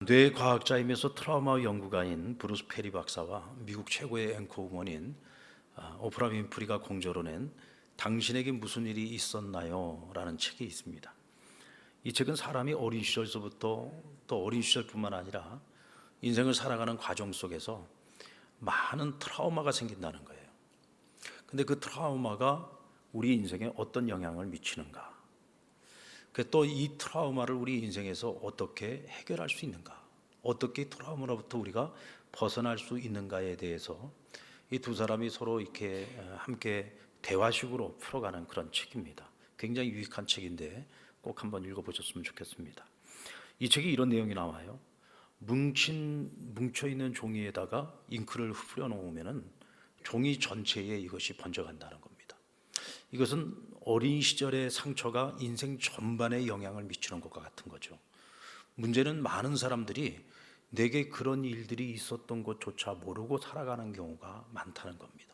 뇌과학자이면서 트라우마 연구가인 브루스 페리 박사와 미국 최고의 앵커우먼인 오프라 윈프리가 공저로 낸 당신에게 무슨 일이 있었나요? 라는 책이 있습니다. 이 책은 사람이 어린 시절서부터 또 어린 시절뿐만 아니라 인생을 살아가는 과정 속에서 많은 트라우마가 생긴다는 거예요. 근데 그 트라우마가 우리 인생에 어떤 영향을 미치는가? 또 이 트라우마를 우리 인생에서 어떻게 해결할 수 있는가? 어떻게 트라우마로부터 우리가 벗어날 수 있는가에 대해서 이 두 사람이 서로 이렇게 함께 대화식으로 풀어가는 그런 책입니다. 굉장히 유익한 책인데 꼭 한번 읽어보셨으면 좋겠습니다. 이 책에 이런 내용이 나와요. 뭉쳐있는 종이에다가 잉크를 뿌려 놓으면은 종이 전체에 이것이 번져간다는 겁니다. 이것은 어린 시절의 상처가 인생 전반에 영향을 미치는 것과 같은 거죠. 문제는 많은 사람들이 내게 그런 일들이 있었던 것조차 모르고 살아가는 경우가 많다는 겁니다.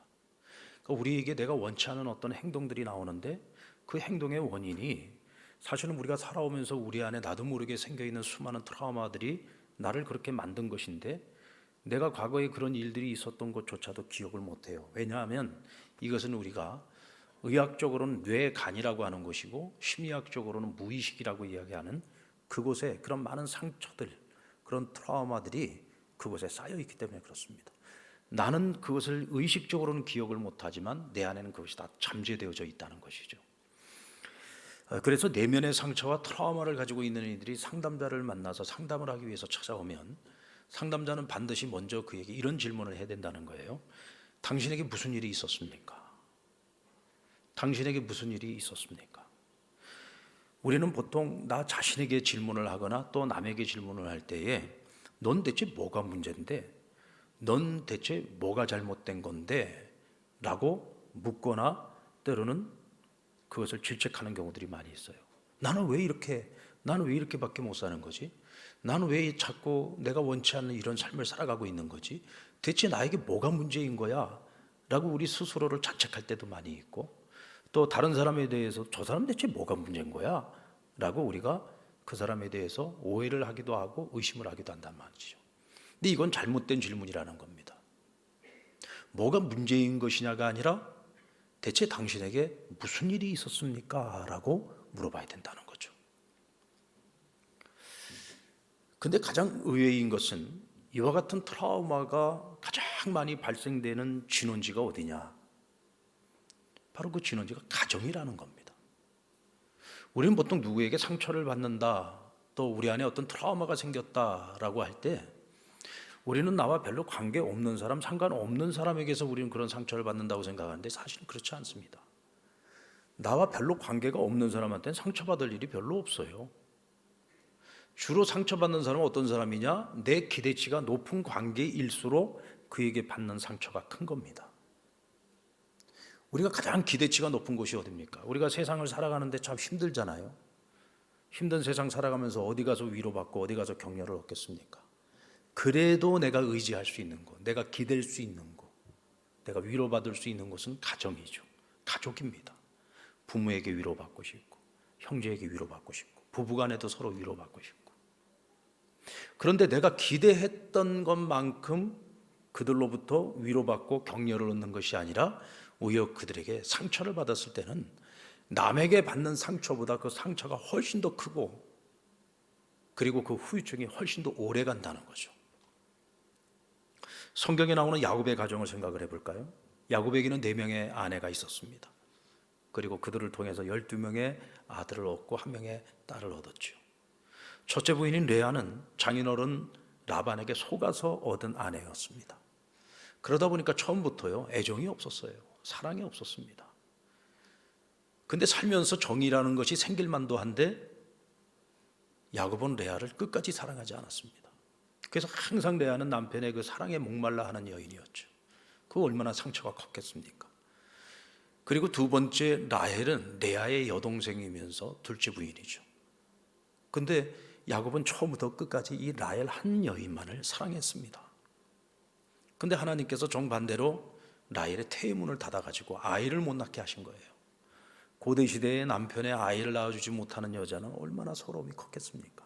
그러니까 우리에게 내가 원치 않은 어떤 행동들이 나오는데 그 행동의 원인이 사실은 우리가 살아오면서 우리 안에 나도 모르게 생겨있는 수많은 트라우마들이 나를 그렇게 만든 것인데 내가 과거에 그런 일들이 있었던 것조차도 기억을 못해요. 왜냐하면 이것은 우리가 의학적으로는 뇌간이라고 하는 것이고 심리학적으로는 무의식이라고 이야기하는 그곳에 그런 많은 상처들, 그런 트라우마들이 그곳에 쌓여 있기 때문에 그렇습니다. 나는 그것을 의식적으로는 기억을 못하지만 내 안에는 그것이 다 잠재되어져 있다는 것이죠. 그래서 내면의 상처와 트라우마를 가지고 있는 이들이 상담자를 만나서 상담을 하기 위해서 찾아오면 상담자는 반드시 먼저 그에게 이런 질문을 해야 된다는 거예요. 당신에게 무슨 일이 있었습니까? 당신에게 무슨 일이 있었습니까? 우리는 보통 나 자신에게 질문을 하거나 또 남에게 질문을 할 때에 넌 대체 뭐가 문제인데? 넌 대체 뭐가 잘못된 건데? 라고 묻거나 때로는 그것을 질책하는 경우들이 많이 있어요. 나는 왜 이렇게밖에 못 사는 거지? 나는 왜 자꾸 내가 원치 않는 이런 삶을 살아가고 있는 거지? 대체 나에게 뭐가 문제인 거야? 라고 우리 스스로를 자책할 때도 많이 있고 또 다른 사람에 대해서 저 사람 대체 뭐가 문제인 거야? 라고 우리가 그 사람에 대해서 오해를 하기도 하고 의심을 하기도 한단 말이죠. 근데 이건 잘못된 질문이라는 겁니다. 뭐가 문제인 것이냐가 아니라 대체 당신에게 무슨 일이 있었습니까? 라고 물어봐야 된다는 거죠. 근데 가장 의외인 것은 이와 같은 트라우마가 가장 많이 발생되는 진원지가 어디냐? 바로 그 진원지가 가정이라는 겁니다. 우리는 보통 누구에게 상처를 받는다, 또 우리 안에 어떤 트라우마가 생겼다라고 할 때 우리는 나와 별로 관계없는 사람, 상관없는 사람에게서 우리는 그런 상처를 받는다고 생각하는데 사실은 그렇지 않습니다. 나와 별로 관계가 없는 사람한테는 상처받을 일이 별로 없어요. 주로 상처받는 사람은 어떤 사람이냐? 내 기대치가 높은 관계일수록 그에게 받는 상처가 큰 겁니다. 우리가 가장 기대치가 높은 곳이 어디입니까? 우리가 세상을 살아가는데 참 힘들잖아요. 힘든 세상 살아가면서 어디 가서 위로받고 어디 가서 격려를 얻겠습니까? 그래도 내가 의지할 수 있는 곳, 내가 기댈 수 있는 곳, 내가 위로받을 수 있는 곳은 가정이죠. 가족입니다. 부모에게 위로받고 싶고 형제에게 위로받고 싶고 부부간에도 서로 위로받고 싶고 그런데 내가 기대했던 것만큼 그들로부터 위로받고 격려를 얻는 것이 아니라 오히려 그들에게 상처를 받았을 때는 남에게 받는 상처보다 그 상처가 훨씬 더 크고 그리고 그 후유증이 훨씬 더 오래 간다는 거죠. 성경에 나오는 야곱의 가정을 생각을 해볼까요? 야곱에게는 4명의 아내가 있었습니다. 그리고 그들을 통해서 12명의 아들을 얻고 1명의 딸을 얻었죠. 첫째 부인인 레아는 장인어른 라반에게 속아서 얻은 아내였습니다. 그러다 보니까 처음부터요 애정이 없었어요. 사랑이 없었습니다. 근데 살면서 정이라는 것이 생길 만도 한데 야곱은 레아를 끝까지 사랑하지 않았습니다. 그래서 항상 레아는 남편의 그 사랑에 목말라 하는 여인이었죠. 그 얼마나 상처가 컸겠습니까? 그리고 두 번째 라헬은 레아의 여동생이면서 둘째 부인이죠. 근데 야곱은 처음부터 끝까지 이 라헬 한 여인만을 사랑했습니다. 근데 하나님께서 정반대로 라헬의 태문을 닫아가지고 아이를 못 낳게 하신 거예요. 고대 시대에 남편의 아이를 낳아주지 못하는 여자는 얼마나 서러움이 컸겠습니까?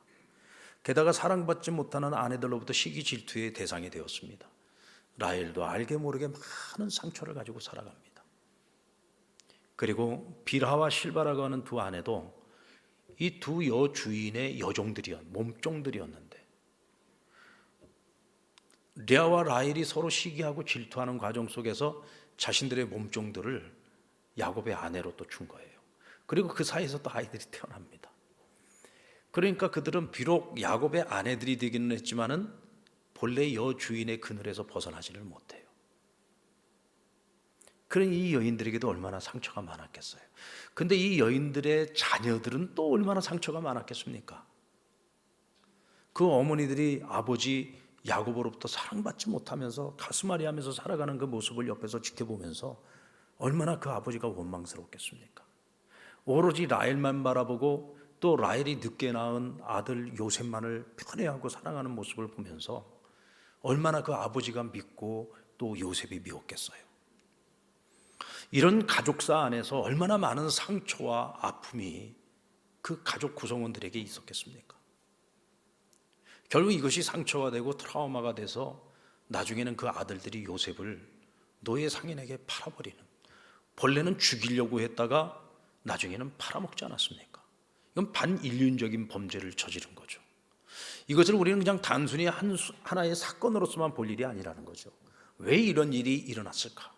게다가 사랑받지 못하는 아내들로부터 시기 질투의 대상이 되었습니다. 라헬도 알게 모르게 많은 상처를 가지고 살아갑니다. 그리고 빌하와 실바라고 하는 두 아내도 이 두 여주인의 몸종들이었는데 레아와 라헬이 서로 시기하고 질투하는 과정 속에서 자신들의 몸종들을 야곱의 아내로 또 준 거예요. 그리고 그 사이에서 또 아이들이 태어납니다. 그러니까 그들은 비록 야곱의 아내들이 되기는 했지만은 본래 여주인의 그늘에서 벗어나지를 못해요. 그런 이 여인들에게도 얼마나 상처가 많았겠어요. 근데 이 여인들의 자녀들은 또 얼마나 상처가 많았겠습니까? 그 어머니들이 아버지 야곱으로부터 사랑받지 못하면서 가슴앓이하면서 살아가는 그 모습을 옆에서 지켜보면서 얼마나 그 아버지가 원망스럽겠습니까? 오로지 라헬만 바라보고 또 라헬이 늦게 낳은 아들 요셉만을 편애하고 사랑하는 모습을 보면서 얼마나 그 아버지가 믿고 또 요셉이 미웠겠어요. 이런 가족사 안에서 얼마나 많은 상처와 아픔이 그 가족 구성원들에게 있었겠습니까? 결국 이것이 상처가 되고 트라우마가 돼서 나중에는 그 아들들이 요셉을 노예 상인에게 팔아버리는, 본래는 죽이려고 했다가 나중에는 팔아먹지 않았습니까? 이건 반인륜적인 범죄를 저지른 거죠. 이것을 우리는 그냥 단순히 하나의 사건으로서만 볼 일이 아니라는 거죠. 왜 이런 일이 일어났을까?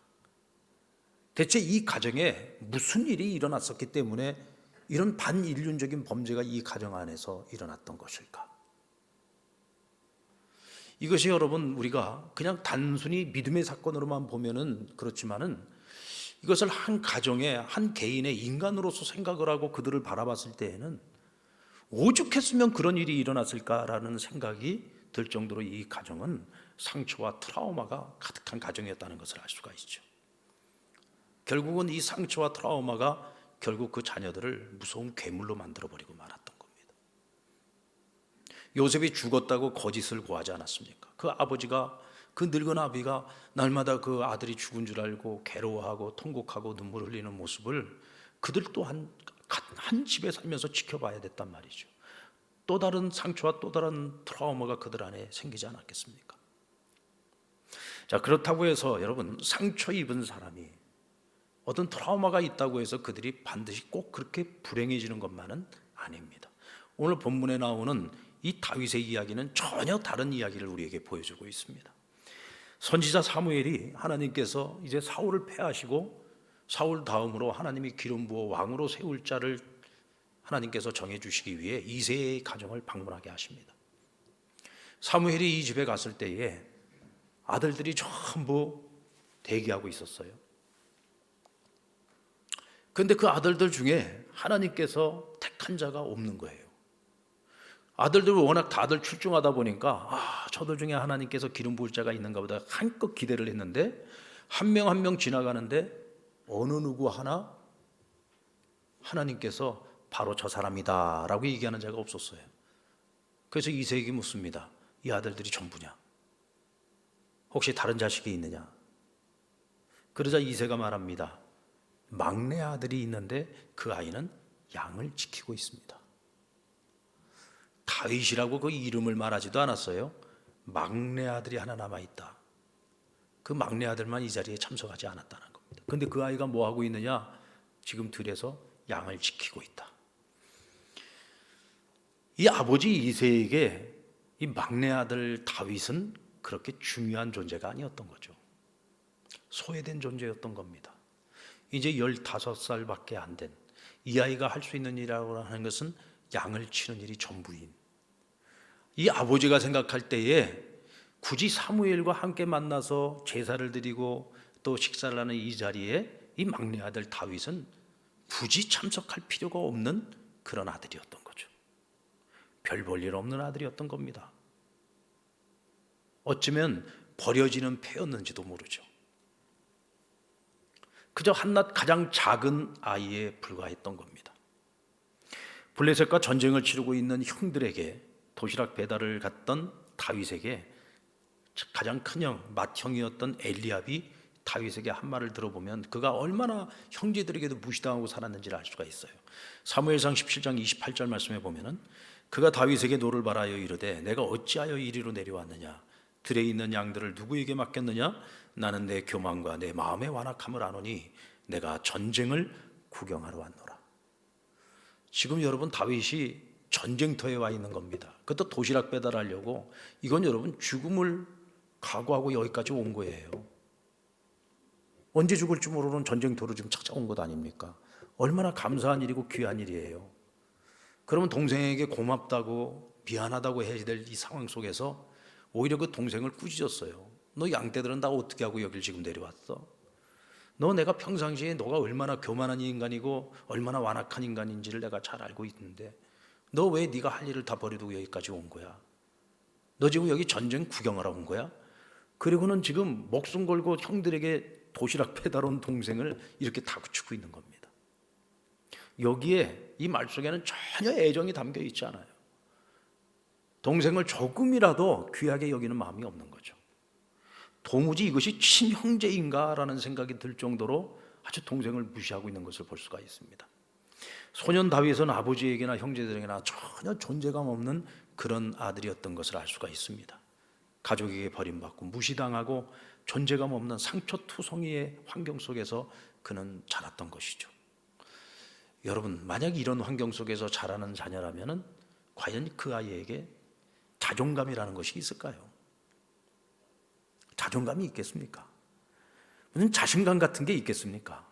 대체 이 가정에 무슨 일이 일어났었기 때문에 이런 반인륜적인 범죄가 이 가정 안에서 일어났던 것일까? 이것이 여러분 우리가 그냥 단순히 믿음의 사건으로만 보면은 그렇지만은 이것을 한 가정의 한 개인의 인간으로서 생각을 하고 그들을 바라봤을 때에는 오죽했으면 그런 일이 일어났을까라는 생각이 들 정도로 이 가정은 상처와 트라우마가 가득한 가정이었다는 것을 알 수가 있죠. 결국은 이 상처와 트라우마가 결국 그 자녀들을 무서운 괴물로 만들어버리고 말았던 겁니다. 요셉이 죽었다고 거짓을 고하지 않았습니까? 그 아버지가, 그 늙은 아비가 날마다 그 아들이 죽은 줄 알고 괴로워하고 통곡하고 눈물 흘리는 모습을 그들 또한 한 집에 살면서 지켜봐야 됐단 말이죠. 또 다른 상처와 또 다른 트라우마가 그들 안에 생기지 않았겠습니까? 자, 그렇다고 해서 여러분 상처 입은 사람이 어떤 트라우마가 있다고 해서 그들이 반드시 꼭 그렇게 불행해지는 것만은 아닙니다. 오늘 본문에 나오는 이 다윗의 이야기는 전혀 다른 이야기를 우리에게 보여주고 있습니다. 선지자 사무엘이 하나님께서 이제 사울을 패하시고 사울 다음으로 하나님이 기름 부어 왕으로 세울 자를 하나님께서 정해주시기 위해 이새의 가정을 방문하게 하십니다. 사무엘이 이 집에 갔을 때에 아들들이 전부 대기하고 있었어요. 그런데 그 아들들 중에 하나님께서 택한 자가 없는 거예요. 아들들이 워낙 다들 출중하다 보니까 저들 중에 하나님께서 기름 부을 자가 있는가 보다 한껏 기대를 했는데 한 명 한 명 지나가는데 어느 누구 하나 하나님께서 바로 저 사람이다 라고 얘기하는 자가 없었어요. 그래서 이새에게 묻습니다. 이 아들들이 전부냐? 혹시 다른 자식이 있느냐? 그러자 이새가 말합니다. 막내 아들이 있는데 그 아이는 양을 지키고 있습니다. 다윗이라고 그 이름을 말하지도 않았어요. 막내 아들이 하나 남아있다. 그 막내 아들만 이 자리에 참석하지 않았다는 겁니다. 그런데 그 아이가 뭐 하고 있느냐? 지금 들에서 양을 지키고 있다. 이 아버지 이새에게 이 막내 아들 다윗은 그렇게 중요한 존재가 아니었던 거죠. 소외된 존재였던 겁니다. 이제 15살밖에 안 된 이 아이가 할 수 있는 일이라고 하는 것은 양을 치는 일이 전부인 이 아버지가 생각할 때에 굳이 사무엘과 함께 만나서 제사를 드리고 또 식사를 하는 이 자리에 이 막내 아들 다윗은 굳이 참석할 필요가 없는 그런 아들이었던 거죠. 별 볼 일 없는 아들이었던 겁니다. 어쩌면 버려지는 패였는지도 모르죠. 그저 한낱 가장 작은 아이에 불과했던 겁니다. 블레셋과 전쟁을 치르고 있는 형들에게 도시락 배달을 갔던 다윗에게 가장 큰 형, 맏형이었던 엘리압이 다윗에게 한 말을 들어보면 그가 얼마나 형제들에게도 무시당하고 살았는지를 알 수가 있어요. 사무엘상 17장 28절 말씀에 보면은 그가 다윗에게 노를 바라여 이르되 내가 어찌하여 이리로 내려왔느냐? 들에 있는 양들을 누구에게 맡겼느냐? 나는 내 교만과 내 마음의 완악함을 아노니 내가 전쟁을 구경하러 왔노라. 지금 여러분 다윗이 전쟁터에 와 있는 겁니다. 그것도 도시락 배달하려고. 이건 여러분 죽음을 각오하고 여기까지 온 거예요. 언제 죽을지 모르는 전쟁터로 지금 찾아온 것 아닙니까? 얼마나 감사한 일이고 귀한 일이에요. 그러면 동생에게 고맙다고 미안하다고 해야 될 이 상황 속에서 오히려 그 동생을 꾸짖었어요. 너 양떼들은 나 어떻게 하고 여길 지금 내려왔어? 너 내가 평상시에 너가 얼마나 교만한 인간이고 얼마나 완악한 인간인지를 내가 잘 알고 있는데 너 왜 네가 할 일을 다 버리고 여기까지 온 거야? 너 지금 여기 전쟁 구경하러 온 거야? 그리고는 지금 목숨 걸고 형들에게 도시락 배달 온 동생을 이렇게 다그치고 있는 겁니다. 여기에 이 말 속에는 전혀 애정이 담겨 있지 않아요. 동생을 조금이라도 귀하게 여기는 마음이 없는 거죠. 도무지 이것이 친형제인가라는 생각이 들 정도로 아주 동생을 무시하고 있는 것을 볼 수가 있습니다. 소년 다윗은 아버지에게나 형제들에게나 전혀 존재감 없는 그런 아들이었던 것을 알 수가 있습니다. 가족에게 버림받고 무시당하고 존재감 없는 상처투성이의 환경 속에서 그는 자랐던 것이죠. 여러분, 만약 이런 환경 속에서 자라는 자녀라면 과연 그 아이에게 자존감이라는 것이 있을까요? 자존감이 있겠습니까? 무슨 자신감 같은 게 있겠습니까?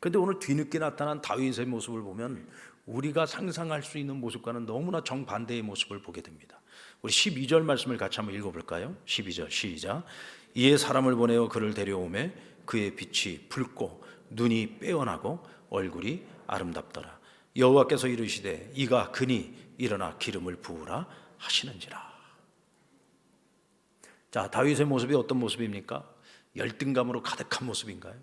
그런데 오늘 뒤늦게 나타난 다윗의 모습을 보면 우리가 상상할 수 있는 모습과는 너무나 정반대의 모습을 보게 됩니다. 우리 12절 말씀을 같이 한번 읽어볼까요? 12절 시작. 이에 사람을 보내어 그를 데려오매 그의 빛이 붉고 눈이 빼어나고 얼굴이 아름답더라. 여호와께서 이르시되 이가 그니 일어나 기름을 부으라 하시는지라. 자, 다윗의 모습이 어떤 모습입니까? 열등감으로 가득한 모습인가요?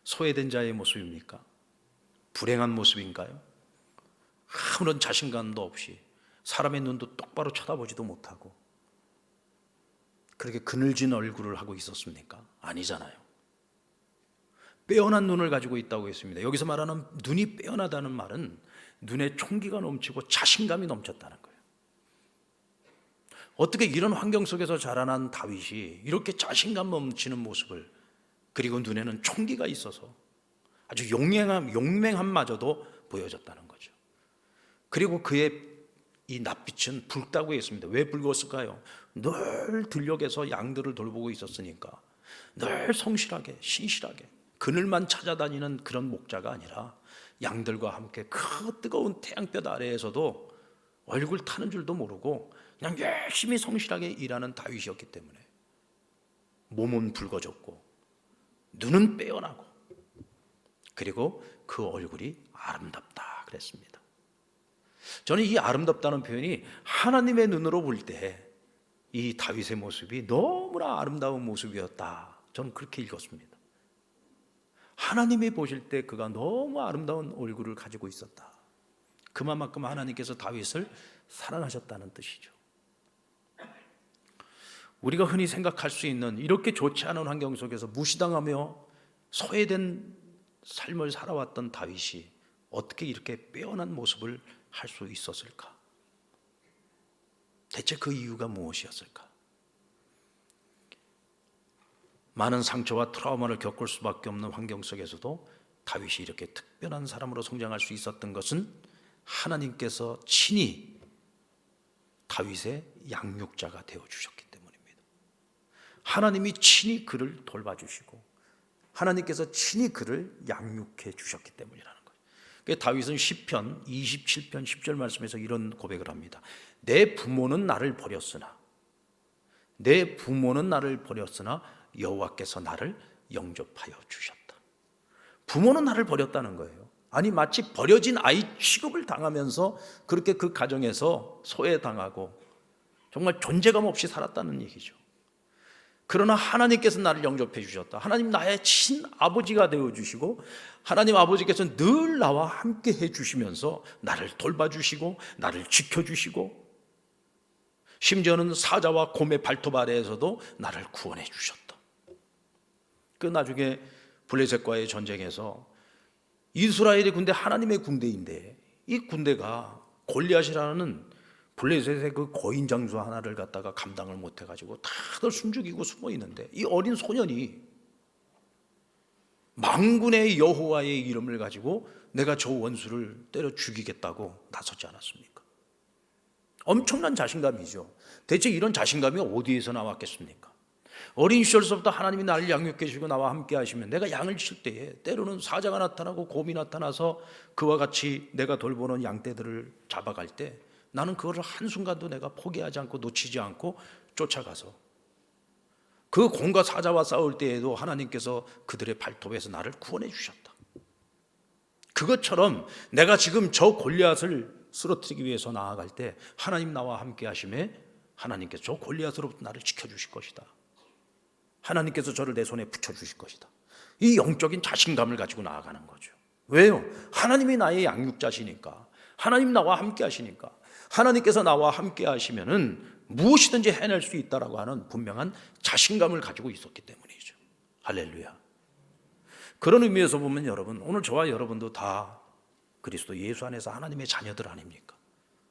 소외된 자의 모습입니까? 불행한 모습인가요? 아무런 자신감도 없이 사람의 눈도 똑바로 쳐다보지도 못하고 그렇게 그늘진 얼굴을 하고 있었습니까? 아니잖아요. 빼어난 눈을 가지고 있다고 했습니다. 여기서 말하는 눈이 빼어나다는 말은 눈에 총기가 넘치고 자신감이 넘쳤다는 거예요. 어떻게 이런 환경 속에서 자라난 다윗이 이렇게 자신감 넘치는 모습을, 그리고 눈에는 총기가 있어서 아주 용맹함마저도 보여졌다는 거죠. 그리고 그의 이 낯빛은 붉다고 했습니다. 왜 붉었을까요? 늘 들녘에서 양들을 돌보고 있었으니까. 늘 성실하게 신실하게 그늘만 찾아다니는 그런 목자가 아니라 양들과 함께 그 뜨거운 태양볕 아래에서도 얼굴 타는 줄도 모르고 그냥 열심히 성실하게 일하는 다윗이었기 때문에 몸은 붉어졌고 눈은 빼어나고 그리고 그 얼굴이 아름답다 그랬습니다. 저는 이 아름답다는 표현이 하나님의 눈으로 볼 때 이 다윗의 모습이 너무나 아름다운 모습이었다, 저는 그렇게 읽었습니다. 하나님이 보실 때 그가 너무 아름다운 얼굴을 가지고 있었다. 그만큼 하나님께서 다윗을 사랑하셨다는 뜻이죠. 우리가 흔히 생각할 수 있는 이렇게 좋지 않은 환경 속에서 무시당하며 소외된 삶을 살아왔던 다윗이 어떻게 이렇게 빼어난 모습을 할 수 있었을까? 대체 그 이유가 무엇이었을까? 많은 상처와 트라우마를 겪을 수밖에 없는 환경 속에서도 다윗이 이렇게 특별한 사람으로 성장할 수 있었던 것은 하나님께서 친히 다윗의 양육자가 되어주셨기 때문입니다. 하나님이 친히 그를 돌봐주시고 하나님께서 친히 그를 양육해 주셨기 때문이라는 거예요. 다윗은 시편 27편 10절 말씀에서 이런 고백을 합니다. 내 부모는 나를 버렸으나 여호와께서 나를 영접하여 주셨다. 부모는 나를 버렸다는 거예요. 아니 마치 버려진 아이 취급을 당하면서 그렇게 그 가정에서 소외당하고 정말 존재감 없이 살았다는 얘기죠. 그러나 하나님께서 나를 영접해 주셨다. 하나님 나의 친아버지가 되어주시고 하나님 아버지께서 늘 나와 함께 해주시면서 나를 돌봐주시고 나를 지켜주시고 심지어는 사자와 곰의 발톱 아래에서도 나를 구원해 주셨다. 그 나중에 블레셋과의 전쟁에서 이스라엘의 군대 하나님의 군대인데 이 군대가 골리앗이라는 블레셋의 그 거인 장수 하나를 갖다가 감당을 못 해가지고 다들 숨죽이고 숨어 있는데, 이 어린 소년이 만군의 여호와의 이름을 가지고 내가 저 원수를 때려 죽이겠다고 나섰지 않았습니까? 엄청난 자신감이죠. 대체 이런 자신감이 어디에서 나왔겠습니까? 어린 시절서부터 하나님이 나를 양육해 주시고 나와 함께 하시면 내가 양을 칠 때에 때로는 사자가 나타나고 곰이 나타나서 그와 같이 내가 돌보는 양떼들을 잡아갈 때 나는 그거를 한순간도 내가 포기하지 않고 놓치지 않고 쫓아가서 그 곰과 사자와 싸울 때에도 하나님께서 그들의 발톱에서 나를 구원해 주셨다. 그것처럼 내가 지금 저 골리앗을 쓰러뜨리기 위해서 나아갈 때 하나님 나와 함께 하심에 하나님께서 저 골리앗으로부터 나를 지켜주실 것이다. 하나님께서 저를 내 손에 붙여주실 것이다. 이 영적인 자신감을 가지고 나아가는 거죠. 왜요? 하나님이 나의 양육자시니까, 하나님 나와 함께 하시니까, 하나님께서 나와 함께 하시면은 무엇이든지 해낼 수 있다라고 하는 분명한 자신감을 가지고 있었기 때문이죠. 할렐루야. 그런 의미에서 보면 여러분, 오늘 저와 여러분도 다 그리스도 예수 안에서 하나님의 자녀들 아닙니까?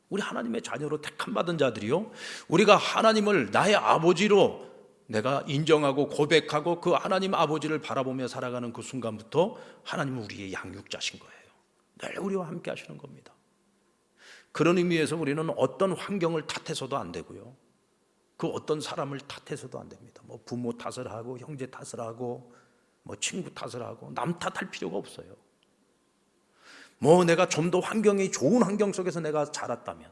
우리 하나님의 자녀로 택함받은 자들이요, 우리가 하나님을 나의 아버지로 내가 인정하고 고백하고 그 하나님 아버지를 바라보며 살아가는 그 순간부터 하나님은 우리의 양육자신 거예요. 늘 우리와 함께 하시는 겁니다. 그런 의미에서 우리는 어떤 환경을 탓해서도 안 되고요, 그 어떤 사람을 탓해서도 안 됩니다. 뭐 부모 탓을 하고 형제 탓을 하고 뭐 친구 탓을 하고 남 탓할 필요가 없어요. 뭐 내가 좀 더 환경이 좋은 환경 속에서 내가 자랐다면,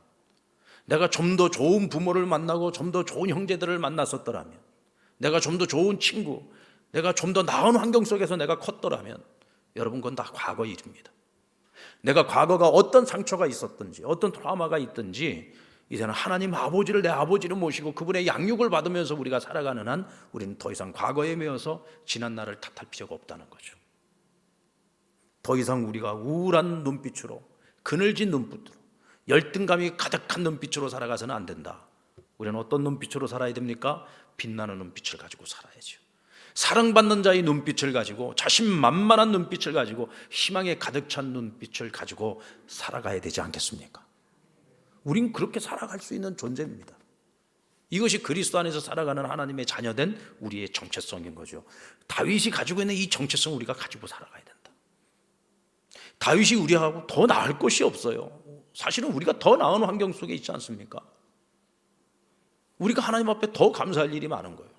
내가 좀 더 좋은 부모를 만나고 좀 더 좋은 형제들을 만났었더라면, 내가 좀 더 좋은 친구, 내가 좀 더 나은 환경 속에서 내가 컸더라면, 여러분 그건 다 과거 일입니다. 내가 과거가 어떤 상처가 있었든지 어떤 트라우마가 있든지 이제는 하나님 아버지를 내 아버지로 모시고 그분의 양육을 받으면서 우리가 살아가는 한 우리는 더 이상 과거에 매여서 지난 날을 탓할 필요가 없다는 거죠. 더 이상 우리가 우울한 눈빛으로, 그늘진 눈빛으로, 열등감이 가득한 눈빛으로 살아가서는 안 된다. 우리는 어떤 눈빛으로 살아야 됩니까? 빛나는 눈빛을 가지고 살아야죠. 사랑받는 자의 눈빛을 가지고, 자신만만한 눈빛을 가지고, 희망에 가득 찬 눈빛을 가지고 살아가야 되지 않겠습니까? 우린 그렇게 살아갈 수 있는 존재입니다. 이것이 그리스도 안에서 살아가는 하나님의 자녀된 우리의 정체성인 거죠. 다윗이 가지고 있는 이 정체성을 우리가 가지고 살아가야 된다. 다윗이 우리하고 더 나을 것이 없어요. 사실은 우리가 더 나은 환경 속에 있지 않습니까? 우리가 하나님 앞에 더 감사할 일이 많은 거예요.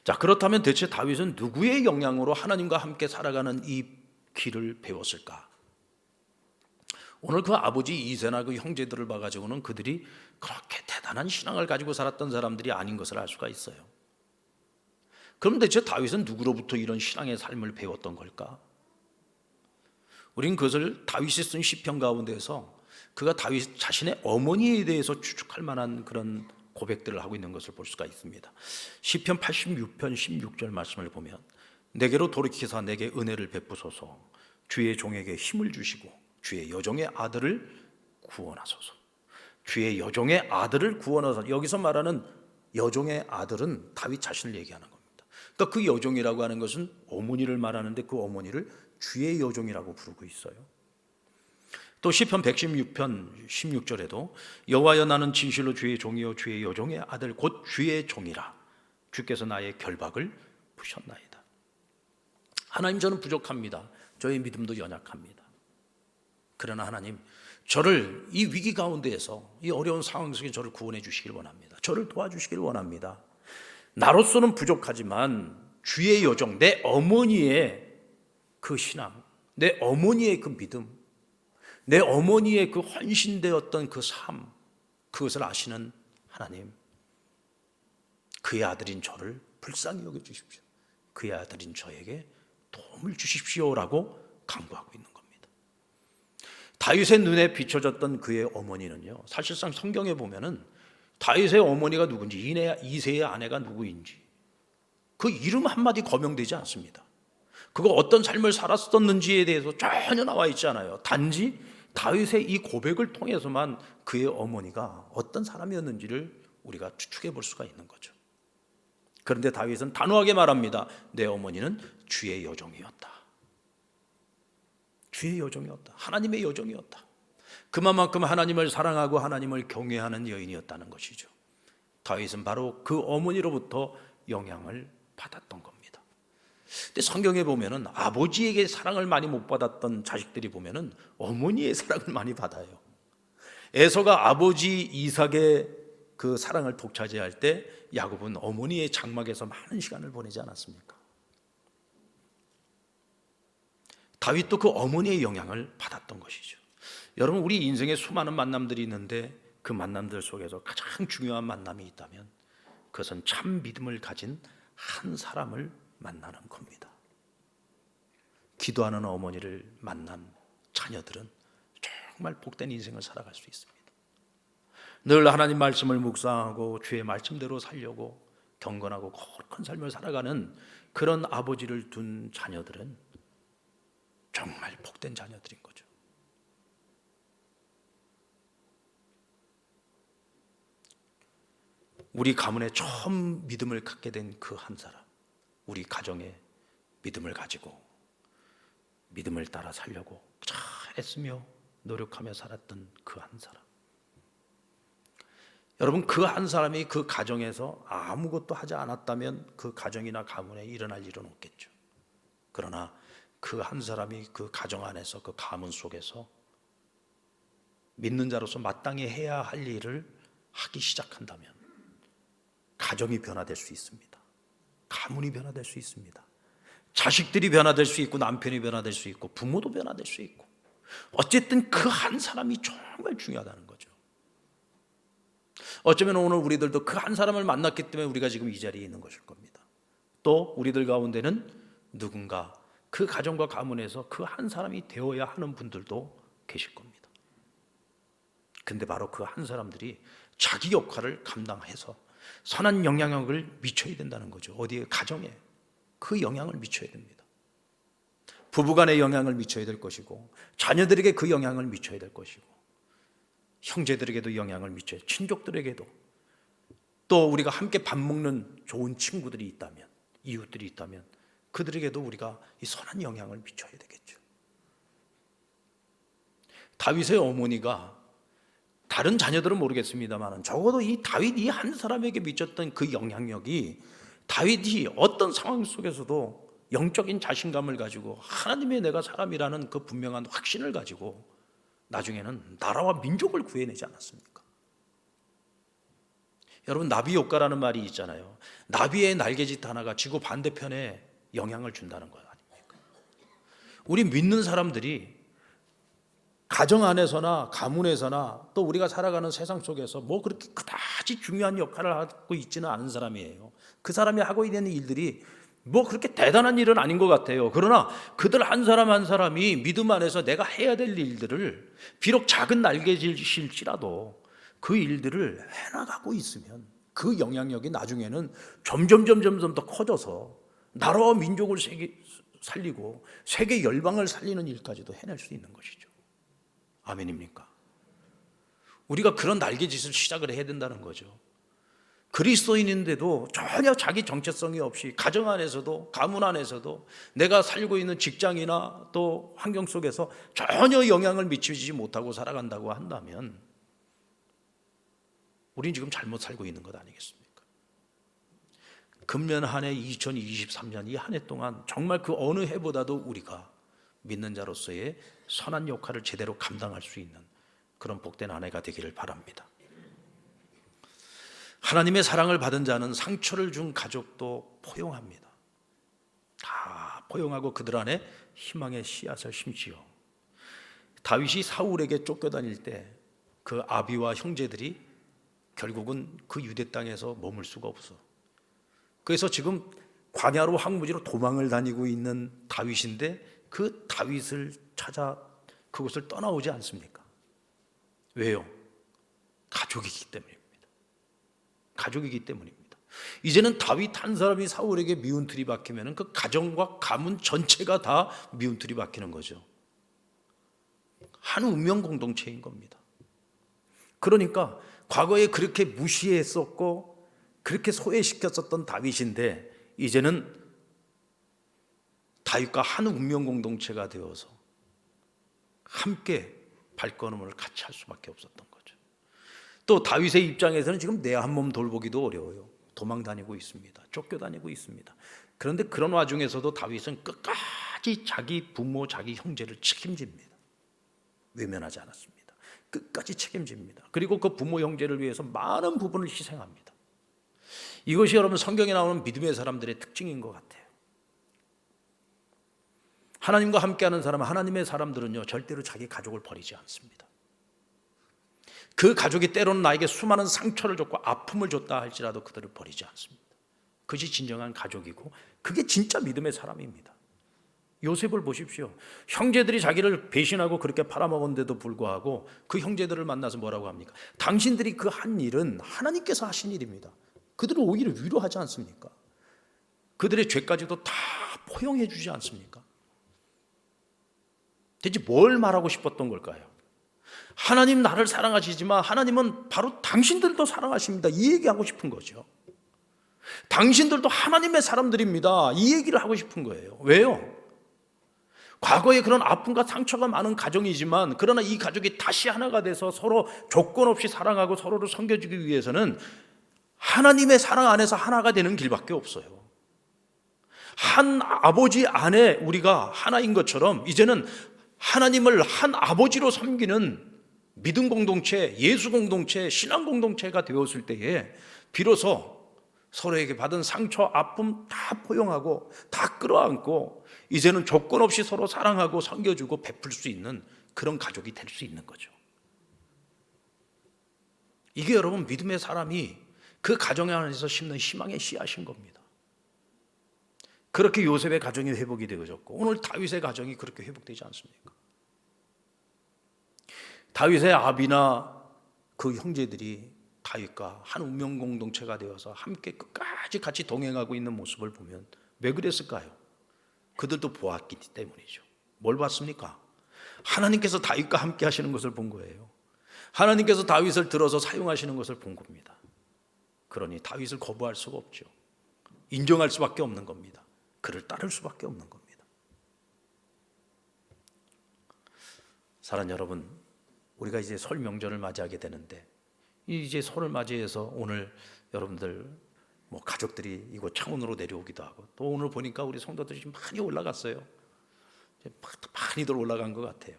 자, 그렇다면 대체 다윗은 누구의 영향으로 하나님과 함께 살아가는 이 길을 배웠을까? 오늘 그 아버지 이새나 그 형제들을 봐가지고는 그들이 그렇게 대단한 신앙을 가지고 살았던 사람들이 아닌 것을 알 수가 있어요. 그럼 대체 다윗은 누구로부터 이런 신앙의 삶을 배웠던 걸까? 우린 그것을 다윗이 쓴 시편 가운데서 그가 다윗 자신의 어머니에 대해서 추측할 만한 그런 고백들을 하고 있는 것을 볼 수가 있습니다. 시편 86편 16절 말씀을 보면, 내게로 돌이키사 내게 은혜를 베푸소서, 주의 종에게 힘을 주시고 주의 여종의 아들을 구원하소서. 주의 여종의 아들을 구원하소서. 여기서 말하는 여종의 아들은 다윗 자신을 얘기하는 겁니다. 그러니까 그 여종이라고 하는 것은 어머니를 말하는데 그 어머니를 주의 여종이라고 부르고 있어요. 또 시편 116편 16절에도 여호와여 나는 진실로 주의 종이요 주의 여종의 아들 곧 주의 종이라, 주께서 나의 결박을 푸셨나이다. 하나님, 저는 부족합니다. 저의 믿음도 연약합니다. 그러나 하나님, 저를 이 위기 가운데에서, 이 어려운 상황 속에 저를 구원해 주시길 원합니다. 저를 도와주시길 원합니다. 나로서는 부족하지만 주의 여종, 내 어머니의 그 신앙, 내 어머니의 그 믿음, 내 어머니의 그 헌신되었던 그 삶, 그것을 아시는 하나님, 그의 아들인 저를 불쌍히 여겨주십시오. 그의 아들인 저에게 도움을 주십시오라고 간구하고 있는 겁니다. 다윗의 눈에 비춰졌던 그의 어머니는요, 사실상 성경에 보면은 다윗의 어머니가 누군지, 이새의 아내가 누구인지 그 이름 한마디 거명되지 않습니다. 그가 어떤 삶을 살았었는지에 대해서 전혀 나와 있지 않아요. 단지 다윗의 이 고백을 통해서만 그의 어머니가 어떤 사람이었는지를 우리가 추측해 볼 수가 있는 거죠. 그런데 다윗은 단호하게 말합니다. 내 어머니는 주의 여종이었다. 주의 여종이었다. 하나님의 여종이었다. 그만큼 하나님을 사랑하고 하나님을 경외하는 여인이었다는 것이죠. 다윗은 바로 그 어머니로부터 영향을 받았던 겁니다. 근데 성경에 보면은 아버지에게 사랑을 많이 못 받았던 자식들이 보면은 어머니의 사랑을 많이 받아요. 에서가 아버지 이삭의 그 사랑을 독차지할 때 야곱은 어머니의 장막에서 많은 시간을 보내지 않았습니까? 다윗도 그 어머니의 영향을 받았던 것이죠. 여러분, 우리 인생에 수많은 만남들이 있는데 그 만남들 속에서 가장 중요한 만남이 있다면 그것은 참 믿음을 가진 한 사람을 만나는 겁니다. 기도하는 어머니를 만난 자녀들은 정말 복된 인생을 살아갈 수 있습니다. 늘 하나님 말씀을 묵상하고 주의 말씀대로 살려고 경건하고 거룩한 삶을 살아가는 그런 아버지를 둔 자녀들은 정말 복된 자녀들인 거죠. 우리 가문에 처음 믿음을 갖게 된 그 한 사람, 우리 가정에 믿음을 가지고 믿음을 따라 살려고 잘 애쓰며 노력하며 살았던 그 한 사람. 여러분, 그 한 사람이 그 가정에서 아무것도 하지 않았다면 그 가정이나 가문에 일어날 일은 없겠죠. 그러나 그 한 사람이 그 가정 안에서 그 가문 속에서 믿는 자로서 마땅히 해야 할 일을 하기 시작한다면 가정이 변화될 수 있습니다. 가문이 변화될 수 있습니다. 자식들이 변화될 수 있고 남편이 변화될 수 있고 부모도 변화될 수 있고, 어쨌든 그 한 사람이 정말 중요하다는 거죠. 어쩌면 오늘 우리들도 그 한 사람을 만났기 때문에 우리가 지금 이 자리에 있는 것일 겁니다. 또 우리들 가운데는 누군가 그 가정과 가문에서 그 한 사람이 되어야 하는 분들도 계실 겁니다. 근데 바로 그 한 사람들이 자기 역할을 감당해서 선한 영향력을 미쳐야 된다는 거죠. 어디에? 가정에 그 영향을 미쳐야 됩니다. 부부간에 영향을 미쳐야 될 것이고, 자녀들에게 그 영향을 미쳐야 될 것이고, 형제들에게도 영향을 미쳐야, 친족들에게도, 또 우리가 함께 밥 먹는 좋은 친구들이 있다면, 이웃들이 있다면 그들에게도 우리가 이 선한 영향을 미쳐야 되겠죠. 다윗의 어머니가, 다른 자녀들은 모르겠습니다만 적어도 이 다윗 이 한 사람에게 미쳤던 그 영향력이 다윗이 어떤 상황 속에서도 영적인 자신감을 가지고 하나님의 내가 사람이라는 그 분명한 확신을 가지고 나중에는 나라와 민족을 구해내지 않았습니까? 여러분, 나비 효과라는 말이 있잖아요. 나비의 날개짓 하나가 지구 반대편에 영향을 준다는 거 아닙니까? 우리 믿는 사람들이 가정 안에서나 가문에서나 또 우리가 살아가는 세상 속에서 뭐 그렇게 그다지 중요한 역할을 하고 있지는 않은 사람이에요. 그 사람이 하고 있는 일들이 뭐 그렇게 대단한 일은 아닌 것 같아요. 그러나 그들 한 사람 한 사람이 믿음 안에서 내가 해야 될 일들을, 비록 작은 날개짓일지라도 그 일들을 해나가고 있으면 그 영향력이 나중에는 점점 더 커져서 나라와 민족을 살리고 세계 열방을 살리는 일까지도 해낼 수 있는 것이죠. 아멘입니까? 우리가 그런 날개짓을 시작을 해야 된다는 거죠. 그리스도인인데도 전혀 자기 정체성이 없이 가정 안에서도 가문 안에서도 내가 살고 있는 직장이나 또 환경 속에서 전혀 영향을 미치지 못하고 살아간다고 한다면 우리는 지금 잘못 살고 있는 것 아니겠습니까? 금년 한 해 2023년 이 한 해 동안 정말 그 어느 해보다도 우리가 믿는 자로서의 선한 역할을 제대로 감당할 수 있는 그런 복된 한 해가 되기를 바랍니다. 하나님의 사랑을 받은 자는 상처를 준 가족도 포용합니다. 다 포용하고 그들 안에 희망의 씨앗을 심지요. 다윗이 사울에게 쫓겨다닐 때 그 아비와 형제들이 결국은 그 유대 땅에서 머물 수가 없어. 그래서 지금 광야로 황무지로 도망을 다니고 있는 다윗인데 그 다윗을 찾아 그곳을 떠나오지 않습니까? 왜요? 가족이기 때문입니다. 가족이기 때문입니다. 이제는 다윗 한 사람이 사울에게 미운 틀이 박히면 그 가정과 가문 전체가 다 미운 틀이 박히는 거죠. 한 운명 공동체인 겁니다. 그러니까 과거에 그렇게 무시했었고 그렇게 소외시켰었던 다윗인데 이제는 다윗과 한 운명 공동체가 되어서 함께 발걸음을 같이 할 수밖에 없었던 거죠. 또 다윗의 입장에서는 지금 내 한 몸 돌보기도 어려워요. 도망 다니고 있습니다. 쫓겨다니고 있습니다. 그런데 그런 와중에서도 다윗은 끝까지 자기 부모, 자기 형제를 책임집니다. 외면하지 않았습니다. 끝까지 책임집니다. 그리고 그 부모 형제를 위해서 많은 부분을 희생합니다. 이것이 여러분 성경에 나오는 믿음의 사람들의 특징인 것 같아요. 하나님과 함께하는 사람, 하나님의 사람들은요 절대로 자기 가족을 버리지 않습니다. 그 가족이 때로는 나에게 수많은 상처를 줬고 아픔을 줬다 할지라도 그들을 버리지 않습니다. 그것이 진정한 가족이고 그게 진짜 믿음의 사람입니다. 요셉을 보십시오. 형제들이 자기를 배신하고 그렇게 팔아먹었는데도 불구하고 그 형제들을 만나서 뭐라고 합니까? 당신들이 그 한 일은 하나님께서 하신 일입니다. 그들을 오히려 위로하지 않습니까? 그들의 죄까지도 다 포용해 주지 않습니까? 대체 뭘 말하고 싶었던 걸까요? 하나님 나를 사랑하시지만 하나님은 바로 당신들도 사랑하십니다. 이 얘기하고 싶은 거죠. 당신들도 하나님의 사람들입니다. 이 얘기를 하고 싶은 거예요. 왜요? 과거에 그런 아픔과 상처가 많은 가정이지만 그러나 이 가족이 다시 하나가 돼서 서로 조건 없이 사랑하고 서로를 섬겨주기 위해서는 하나님의 사랑 안에서 하나가 되는 길밖에 없어요. 한 아버지 안에 우리가 하나인 것처럼 이제는 하나님을 한 아버지로 섬기는 믿음 공동체, 예수 공동체, 신앙 공동체가 되었을 때에 비로소 서로에게 받은 상처, 아픔 다 포용하고 다 끌어안고 이제는 조건 없이 서로 사랑하고 섬겨주고 베풀 수 있는 그런 가족이 될 수 있는 거죠. 이게 여러분 믿음의 사람이 그 가정 안에서 심는 희망의 씨앗인 겁니다. 그렇게 요셉의 가정이 회복이 되어졌고 오늘 다윗의 가정이 그렇게 회복되지 않습니까? 다윗의 아비나 그 형제들이 다윗과 한 운명 공동체가 되어서 함께 끝까지 같이 동행하고 있는 모습을 보면 왜 그랬을까요? 그들도 보았기 때문이죠. 뭘 봤습니까? 하나님께서 다윗과 함께 하시는 것을 본 거예요. 하나님께서 다윗을 들어서 사용하시는 것을 본 겁니다. 그러니 다윗을 거부할 수가 없죠. 인정할 수밖에 없는 겁니다. 그를 따를 수밖에 없는 겁니다. 사랑하는 여러분, 우리가 이제 설 명절을 맞이하게 되는데 이제 설을 맞이해서 오늘 여러분들 가족들이 이곳 창원으로 내려오기도 하고 또 오늘 보니까 우리 성도들이 많이 올라갔어요. 많이들 올라간 것 같아요.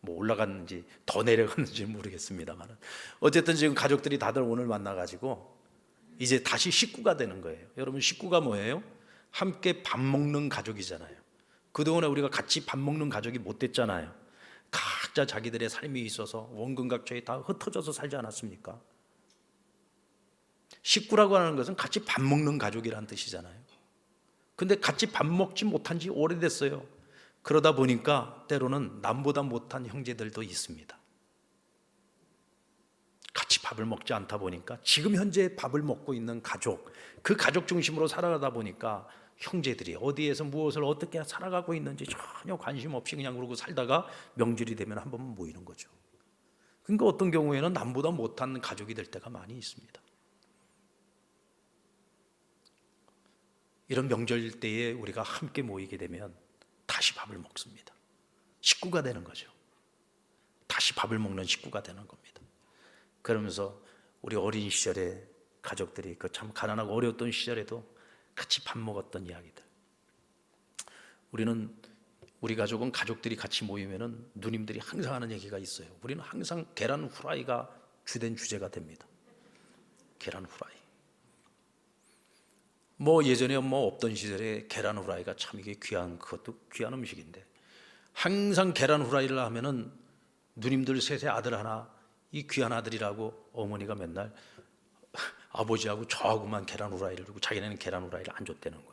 올라갔는지 더 내려갔는지 모르겠습니다만 어쨌든 지금 가족들이 다들 오늘 만나가지고 이제 다시 식구가 되는 거예요. 여러분 식구가 뭐예요? 함께 밥 먹는 가족이잖아요. 그동안에 우리가 같이 밥 먹는 가족이 못 됐잖아요. 각자 자기들의 삶이 있어서 원근각처에 다 흩어져서 살지 않았습니까? 식구라고 하는 것은 같이 밥 먹는 가족이라는 뜻이잖아요. 근데 같이 밥 먹지 못한 지 오래됐어요. 그러다 보니까 때로는 남보다 못한 형제들도 있습니다. 같이 밥을 먹지 않다 보니까 지금 현재 밥을 먹고 있는 가족, 그 가족 중심으로 살아가다 보니까 형제들이 어디에서 무엇을 어떻게 살아가고 있는지 전혀 관심 없이 그냥 그러고 살다가 명절이 되면 한 번 모이는 거죠. 그러니까 어떤 경우에는 남보다 못한 가족이 될 때가 많이 있습니다. 이런 명절 때에 우리가 함께 모이게 되면 다시 밥을 먹습니다. 식구가 되는 거죠. 다시 밥을 먹는 식구가 되는 겁니다. 그러면서 우리 어린 시절에 가족들이 그 참 가난하고 어려웠던 시절에도 같이 밥 먹었던 이야기들. 우리 가족은 가족들이 같이 모이면은 누님들이 항상 하는 얘기가 있어요. 우리는 항상 계란 후라이가 주된 주제가 됩니다. 계란 후라이. 예전에 없던 시절에 계란 후라이가 참 이게 그것도 귀한 음식인데 항상 계란 후라이를 하면은 누님들 셋의 아들 하나, 이 귀한 아들이라고 어머니가 맨날 아버지하고 저하고만 계란 후라이를 주고 자기네는 계란 후라이를 안 줬다는 거예요.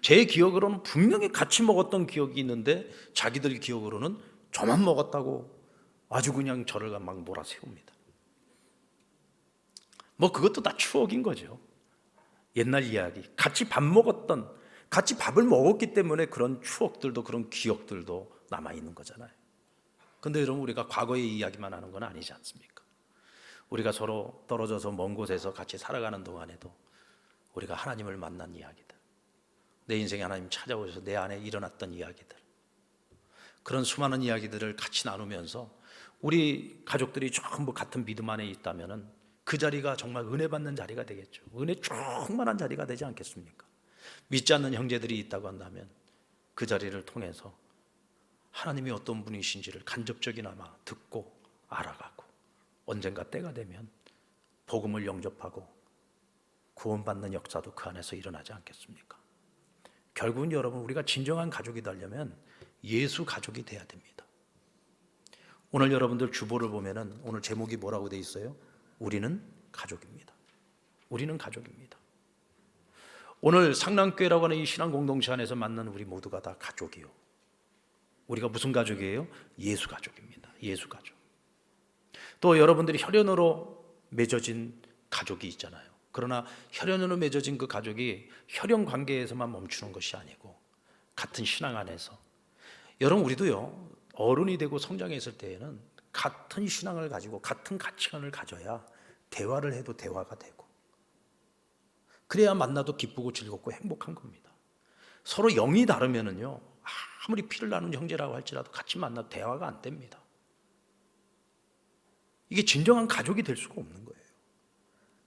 제 기억으로는 분명히 같이 먹었던 기억이 있는데 자기들 기억으로는 저만 먹었다고 아주 그냥 저를 막 몰아세웁니다. 그것도 다 추억인 거죠. 옛날 이야기. 같이 밥 먹었던, 같이 밥을 먹었기 때문에 그런 추억들도 그런 기억들도 남아있는 거잖아요. 근데 여러분 우리가 과거의 이야기만 하는 건 아니지 않습니까? 우리가 서로 떨어져서 먼 곳에서 같이 살아가는 동안에도 우리가 하나님을 만난 이야기들, 내 인생에 하나님 찾아오셔서 내 안에 일어났던 이야기들, 그런 수많은 이야기들을 같이 나누면서 우리 가족들이 전부 같은 믿음 안에 있다면은 그 자리가 정말 은혜 받는 자리가 되겠죠. 은혜 충만한 자리가 되지 않겠습니까? 믿지 않는 형제들이 있다고 한다면 그 자리를 통해서 하나님이 어떤 분이신지를 간접적이나마 듣고 알아가고 언젠가 때가 되면 복음을 영접하고 구원받는 역사도 그 안에서 일어나지 않겠습니까? 결국은 여러분, 우리가 진정한 가족이 되려면 예수 가족이 돼야 됩니다. 오늘 여러분들 주보를 보면은 오늘 제목이 뭐라고 돼 있어요? 우리는 가족입니다. 우리는 가족입니다. 오늘 상랑교회라고 하는 이 신앙 공동체 안에서 만난 우리 모두가 다 가족이요. 우리가 무슨 가족이에요? 예수 가족입니다. 예수 가족. 또 여러분들이 혈연으로 맺어진 가족이 있잖아요. 그러나 혈연으로 맺어진 그 가족이 혈연 관계에서만 멈추는 것이 아니고 같은 신앙 안에서, 여러분 우리도요, 어른이 되고 성장했을 때에는 같은 신앙을 가지고 같은 가치관을 가져야 대화를 해도 대화가 되고, 그래야 만나도 기쁘고 즐겁고 행복한 겁니다. 서로 영이 다르면은요, 아무리 피를 나눈 형제라고 할지라도 같이 만나도 대화가 안 됩니다. 이게 진정한 가족이 될 수가 없는 거예요.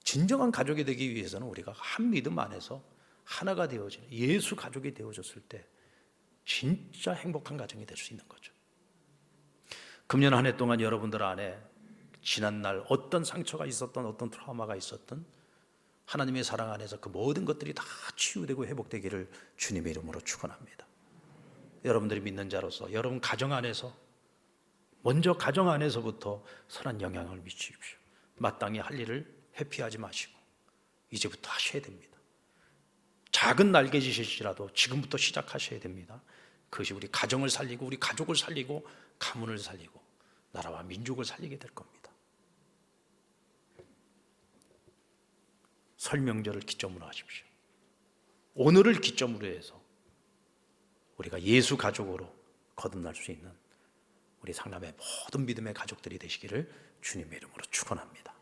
진정한 가족이 되기 위해서는 우리가 한 믿음 안에서 하나가 되어지는 예수 가족이 되어졌을 때 진짜 행복한 가정이 될 수 있는 거죠. 금년 한 해 동안 여러분들 안에 지난날 어떤 상처가 있었던, 어떤 트라우마가 있었던, 하나님의 사랑 안에서 그 모든 것들이 다 치유되고 회복되기를 주님의 이름으로 축원합니다. 여러분들이 믿는 자로서 여러분 가정 안에서, 먼저 가정 안에서부터 선한 영향을 미치십시오. 마땅히 할 일을 회피하지 마시고 이제부터 하셔야 됩니다. 작은 날개짓일지라도 지금부터 시작하셔야 됩니다. 그것이 우리 가정을 살리고 우리 가족을 살리고 가문을 살리고 나라와 민족을 살리게 될 겁니다. 설 명절을 기점으로 하십시오. 오늘을 기점으로 해서 우리가 예수 가족으로 거듭날 수 있는 우리 상남의 모든 믿음의 가족들이 되시기를 주님의 이름으로 축원합니다.